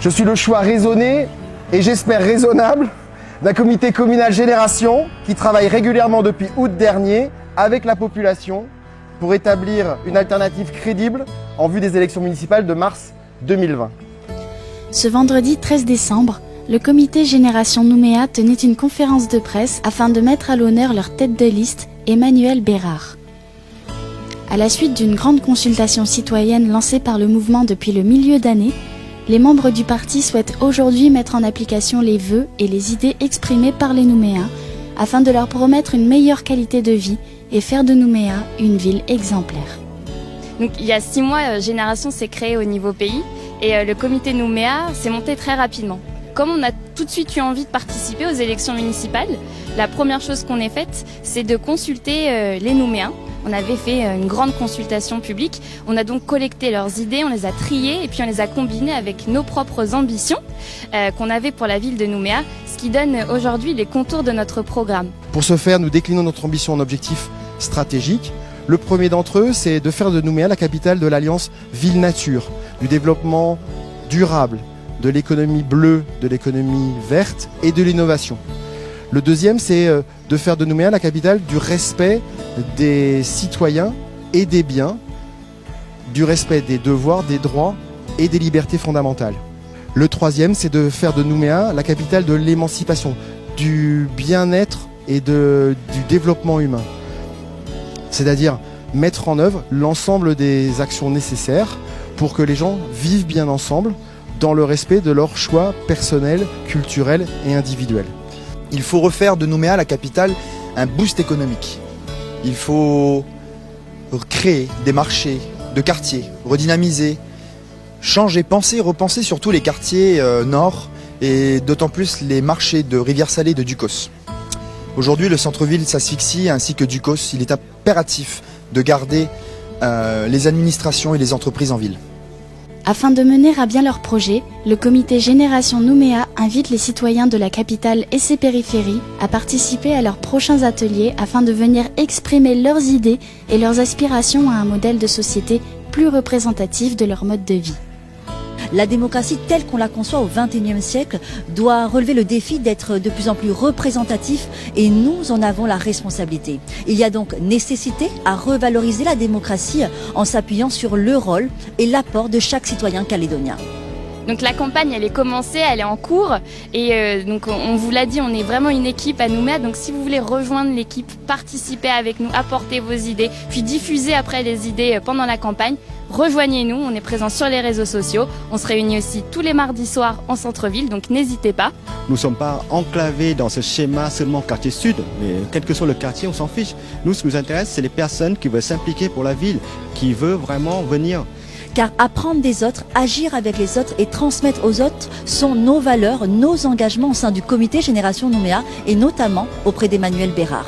Je suis le choix raisonné et j'espère raisonnable d'un comité communal Génération qui travaille régulièrement depuis août dernier avec la population pour établir une alternative crédible en vue des élections municipales de mars 2020. Ce vendredi 13 décembre, le comité Génération Nouméa tenait une conférence de presse afin de mettre à l'honneur leur tête de liste, Emmanuel Bérard. À la suite d'une grande consultation citoyenne lancée par le mouvement depuis le milieu d'année, les membres du parti souhaitent aujourd'hui mettre en application les vœux et les idées exprimées par les Nouméens afin de leur promettre une meilleure qualité de vie et faire de Nouméa une ville exemplaire. Donc, il y a 6 mois, Génération s'est créée au niveau pays et le comité Nouméa s'est monté très rapidement. Comme on a tout de suite eu envie de participer aux élections municipales, la première chose qu'on ait faite, c'est de consulter les Nouméens. On avait fait une grande consultation publique. On a donc collecté leurs idées, on les a triées et puis on les a combinées avec nos propres ambitions qu'on avait pour la ville de Nouméa, ce qui donne aujourd'hui les contours de notre programme. Pour ce faire, nous déclinons notre ambition en objectifs stratégiques. Le premier d'entre eux, c'est de faire de Nouméa la capitale de l'alliance ville-nature, du développement durable, de l'économie bleue, de l'économie verte et de l'innovation. Le deuxième, c'est de faire de Nouméa la capitale du respect des citoyens et des biens, du respect des devoirs, des droits et des libertés fondamentales. Le troisième, c'est de faire de Nouméa la capitale de l'émancipation, du bien-être et du développement humain. C'est-à-dire mettre en œuvre l'ensemble des actions nécessaires pour que les gens vivent bien ensemble dans le respect de leurs choix personnels, culturels et individuels. Il faut refaire de Nouméa la capitale un boost économique. Il faut créer des marchés de quartiers, redynamiser, changer, penser, repenser surtout les quartiers nord et d'autant plus les marchés de Rivière-Salée et de Ducos. Aujourd'hui, le centre-ville s'asphyxie ainsi que Ducos. Il est impératif de garder les administrations et les entreprises en ville. Afin de mener à bien leur projet, le comité Génération Nouméa invite les citoyens de la capitale et ses périphéries à participer à leurs prochains ateliers afin de venir exprimer leurs idées et leurs aspirations à un modèle de société plus représentatif de leur mode de vie. La démocratie telle qu'on la conçoit au XXIe siècle doit relever le défi d'être de plus en plus représentatif et nous en avons la responsabilité. Il y a donc nécessité à revaloriser la démocratie en s'appuyant sur le rôle et l'apport de chaque citoyen calédonien. Donc la campagne, elle est commencée, elle est en cours et donc on vous l'a dit, on est vraiment une équipe à Nouméa. Donc si vous voulez rejoindre l'équipe, participer avec nous, apporter vos idées, puis diffuser après les idées pendant la campagne, rejoignez-nous, on est présent sur les réseaux sociaux. On se réunit aussi tous les mardis soirs en centre-ville, donc n'hésitez pas. Nous ne sommes pas enclavés dans ce schéma seulement quartier sud, mais quel que soit le quartier, on s'en fiche. Nous, ce qui nous intéresse, c'est les personnes qui veulent s'impliquer pour la ville, qui veulent vraiment venir. Car apprendre des autres, agir avec les autres et transmettre aux autres sont nos valeurs, nos engagements au sein du comité Génération Nouméa et notamment auprès d'Emmanuel Bérard.